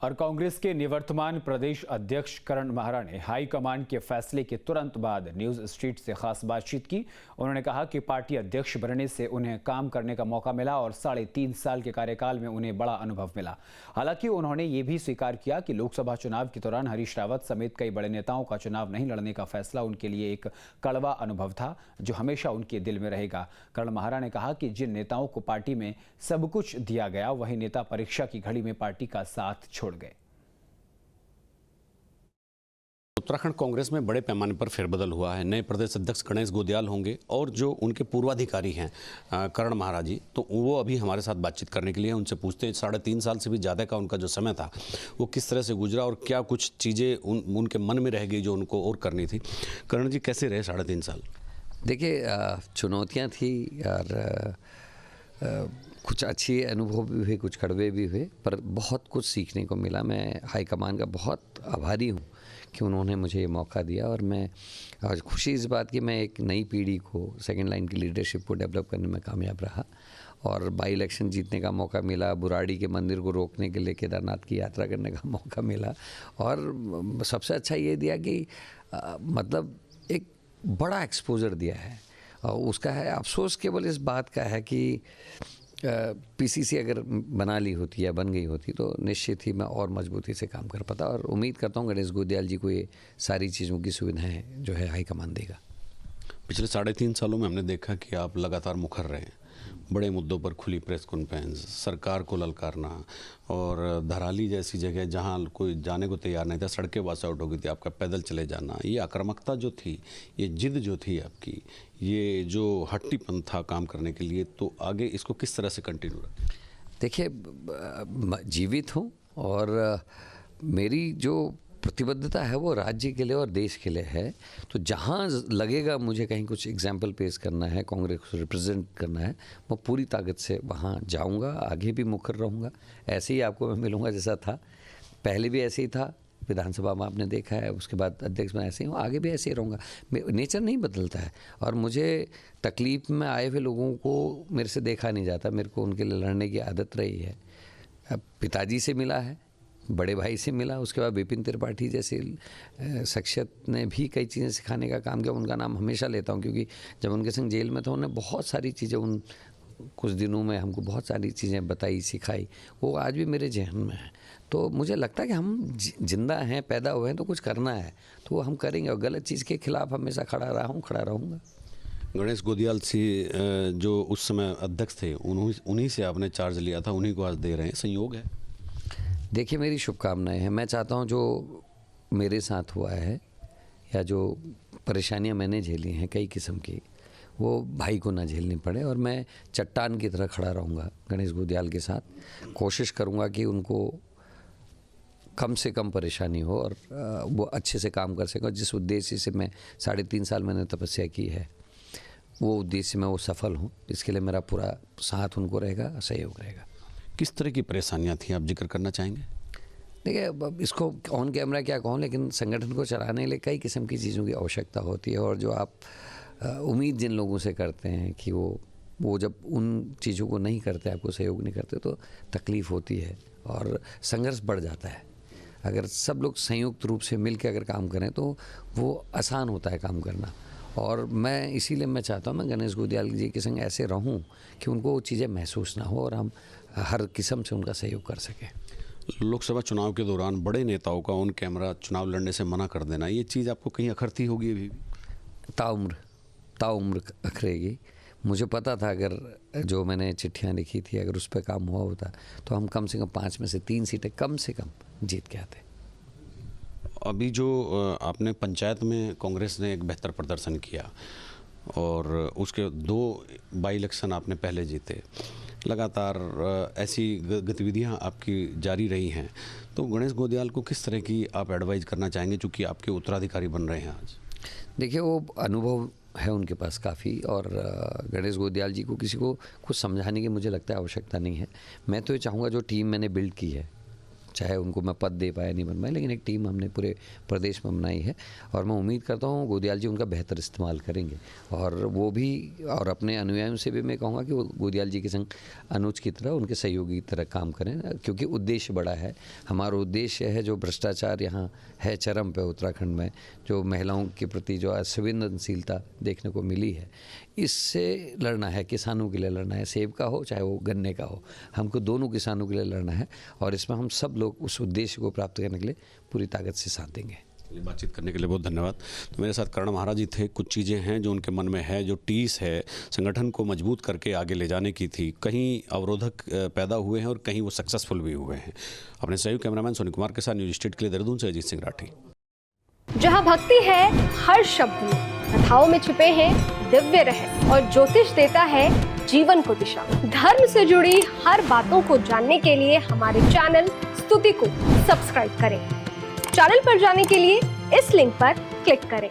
और कांग्रेस के निवर्तमान प्रदेश अध्यक्ष करण माहरा ने हाईकमान के फैसले के तुरंत बाद न्यूज स्ट्रीट से खास बातचीत की। उन्होंने कहा कि पार्टी अध्यक्ष बनने से उन्हें काम करने का मौका मिला और 3.5 साल के कार्यकाल में उन्हें बड़ा अनुभव मिला। हालांकि उन्होंने ये भी स्वीकार किया कि लोकसभा चुनाव के दौरान हरीश रावत समेत कई बड़े नेताओं का चुनाव नहीं लड़ने का फैसला उनके लिए एक कड़वा अनुभव था, जो हमेशा उनके दिल में रहेगा। करण माहरा ने कहा कि जिन नेताओं को पार्टी में सब कुछ दिया गया, वही नेता परीक्षा की घड़ी में पार्टी का साथ छोड़ गए। उत्तराखंड कांग्रेस में बड़े पैमाने पर फेरबदल हुआ है। नए प्रदेश अध्यक्ष गणेश गोदियाल होंगे और जो उनके पूर्वाधिकारी हैं करण माहरा जी, तो वो अभी हमारे साथ बातचीत करने के लिए उनसे पूछते हैं 3.5 साल से भी ज़्यादा का उनका जो समय था वो किस तरह से गुजरा और क्या कुछ चीज़ें उनके मन में रह गई जो उनको और करनी थी। करण जी, कैसे रहे 3.5 साल? देखिए, चुनौतियाँ थी और कुछ अच्छे अनुभव भी हुए, कुछ कड़वे भी हुए, पर बहुत कुछ सीखने को मिला। मैं हाईकमान का बहुत आभारी हूँ कि उन्होंने मुझे ये मौका दिया और मैं आज खुशी इस बात की मैं एक नई पीढ़ी को, सेकंड लाइन की लीडरशिप को डेवलप करने में कामयाब रहा और बाई इलेक्शन जीतने का मौका मिला, बुराड़ी के मंदिर को रोकने के लिए केदारनाथ की यात्रा करने का मौका मिला और सबसे अच्छा ये दिया कि मतलब एक बड़ा एक्सपोजर दिया है। और उसका है अफसोस केवल इस बात का है कि पीसीसी अगर बना ली होती या बन गई होती तो निश्चित ही मैं और मजबूती से काम कर पाता और उम्मीद करता हूँ गणेश गोदियाल जी को ये सारी चीज़ों की सुविधाएं जो है हाईकमान देगा। पिछले 3.5 सालों में हमने देखा कि आप लगातार मुखर रहे हैं, बड़े मुद्दों पर खुली प्रेस कॉन्फ्रेंस, सरकार को ललकारना और धराली जैसी जगह जहां कोई जाने को तैयार नहीं था, सड़कें वॉश आउट हो गई थी, आपका पैदल चले जाना, ये आक्रामकता जो थी, ये जिद जो थी आपकी, ये जो हट्टीपन था काम करने के लिए, तो आगे इसको किस तरह से कंटिन्यू रखें? देखिए, जीवित हूँ और मेरी जो प्रतिबद्धता है वो राज्य के लिए और देश के लिए है। तो जहाँ लगेगा मुझे कहीं कुछ एग्जाम्पल पेश करना है, कांग्रेस को रिप्रेजेंट करना है, मैं पूरी ताकत से वहाँ जाऊँगा, आगे भी मुखर रहूँगा। ऐसे ही आपको मैं मिलूँगा जैसा था, पहले भी ऐसे ही था, विधानसभा में आपने देखा है, उसके बाद अध्यक्ष में ऐसे ही हूँ, आगे भी ऐसे ही रहूँगा। नेचर नहीं बदलता है और मुझे तकलीफ़ में आए हुए लोगों को मेरे से देखा नहीं जाता, मेरे को उनके लिए लड़ने की आदत रही है। अब पिताजी से मिला है, बड़े भाई से मिला, उसके बाद विपिन त्रिपाठी जैसे शख्सियत ने भी कई चीज़ें सिखाने का काम किया। उनका नाम हमेशा लेता हूँ क्योंकि जब उनके संग जेल में था उन्होंने बहुत सारी चीज़ें उन कुछ दिनों में हमको बहुत सारी चीज़ें बताई, सिखाई, वो आज भी मेरे जहन में है। तो मुझे लगता है कि हम जिंदा हैं, पैदा हुए हैं तो कुछ करना है तो वो हम करेंगे और गलत चीज़ के खिलाफ हमेशा खड़ा रहा हूँ, खड़ा रहूँगा। गणेश गोदियाल से जो उस समय अध्यक्ष थे, उन्हीं से आपने चार्ज लिया था, उन्हीं को आज दे रहे हैं, संयोग है? देखिए, मेरी शुभकामनाएं हैं। मैं चाहता हूं जो मेरे साथ हुआ है या जो परेशानियां मैंने झेली हैं कई किस्म की, वो भाई को ना झेलनी पड़े और मैं चट्टान की तरह खड़ा रहूंगा गणेश गोदियाल के साथ। कोशिश करूंगा कि उनको कम से कम परेशानी हो और वो अच्छे से काम कर सकें। जिस उद्देश्य से मैं 3.5 साल मैंने तपस्या की है, वो उद्देश्य में वो सफल हूँ। इसके लिए मेरा पूरा साथ उनको रहेगा, सहयोग रहेगा। किस तरह की परेशानियां थी, आप जिक्र करना चाहेंगे? देखिए, इसको ऑन कैमरा क्या कहूँ, लेकिन संगठन को चलाने के लिए कई किस्म की चीज़ों की आवश्यकता होती है और जो आप उम्मीद जिन लोगों से करते हैं कि वो जब उन चीज़ों को नहीं करते, आपको सहयोग नहीं करते, तो तकलीफ़ होती है और संघर्ष बढ़ जाता है। अगर सब लोग संयुक्त रूप से मिल के अगर काम करें तो वो आसान होता है काम करना। और मैं इसीलिए मैं चाहता हूँ मैं गणेश गोदियाल जी के संग ऐसे रहूँ कि उनको वो चीज़ें महसूस ना हो और हम हर किस्म से उनका सहयोग कर सकें। लोकसभा चुनाव के दौरान बड़े नेताओं का ऑन कैमरा चुनाव लड़ने से मना कर देना, ये चीज़ आपको कहीं अखरती होगी? अभी ताउम्र अखरेगी। मुझे पता था अगर जो मैंने चिट्ठियाँ लिखी थी अगर उस पर काम हुआ होता तो हम कम से कम 5 में से 3 सीटें कम से कम जीत के आते। अभी जो आपने पंचायत में कांग्रेस ने एक बेहतर प्रदर्शन किया और उसके 2 बाई इलेक्शन आपने पहले जीते, लगातार ऐसी गतिविधियां आपकी जारी रही हैं, तो गणेश गोदियाल को किस तरह की आप एडवाइस करना चाहेंगे चूँकि आपके उत्तराधिकारी बन रहे हैं आज? देखिए, वो अनुभव है उनके पास काफ़ी और गणेश गोदियाल जी को किसी को कुछ समझाने की मुझे लगता है आवश्यकता नहीं है। मैं तो ये चाहूँगा जो टीम मैंने बिल्ड की है चाहे उनको मैं पद दे पाया नहीं बन पाया, लेकिन एक टीम हमने पूरे प्रदेश में बनाई है और मैं उम्मीद करता हूँ गोदियाल जी उनका बेहतर इस्तेमाल करेंगे और वो भी, और अपने अनुयायियों से भी मैं कहूँगा कि वो गोदियाल जी के संग अनुज की तरह, उनके सहयोगी की तरह काम करें, क्योंकि उद्देश्य बड़ा है। हमारा उद्देश्य है जो भ्रष्टाचार यहाँ है चरम पे उत्तराखंड में, जो महिलाओं के प्रति जो असंवेदनशीलता देखने को मिली है, इससे लड़ना है। किसानों के लिए लड़ना है, सेब का हो चाहे वो गन्ने का हो, हमको दोनों किसानों के लिए लड़ना है और इसमें हम सब लोग उस उद्देश्य को प्राप्त करने के लिए पूरी ताकत से साथ देंगे। ये बातचीत करने के लिए बहुत धन्यवाद। तो मेरे साथ कर्ण महाराज जी थे। कुछ चीज़ें हैं जो उनके मन में है, जो टीस है संगठन को मजबूत करके आगे ले जाने की थी, कहीं अवरोधक पैदा हुए हैं और कहीं वो सक्सेसफुल भी हुए हैं। अपने सहयोगी कैमरामैन सोनी कुमार के साथ न्यूज स्टेट के लिए देहरादून से अजीत सिंह राठी। जहाँ भक्ति है हर शब्द में, कथाओं में छिपे हैं दिव्य रहस्य और ज्योतिष देता है जीवन को दिशा। धर्म से जुड़ी हर बातों को जानने के लिए हमारे चैनल स्तुति को सब्सक्राइब करें। चैनल पर जाने के लिए इस लिंक पर क्लिक करें।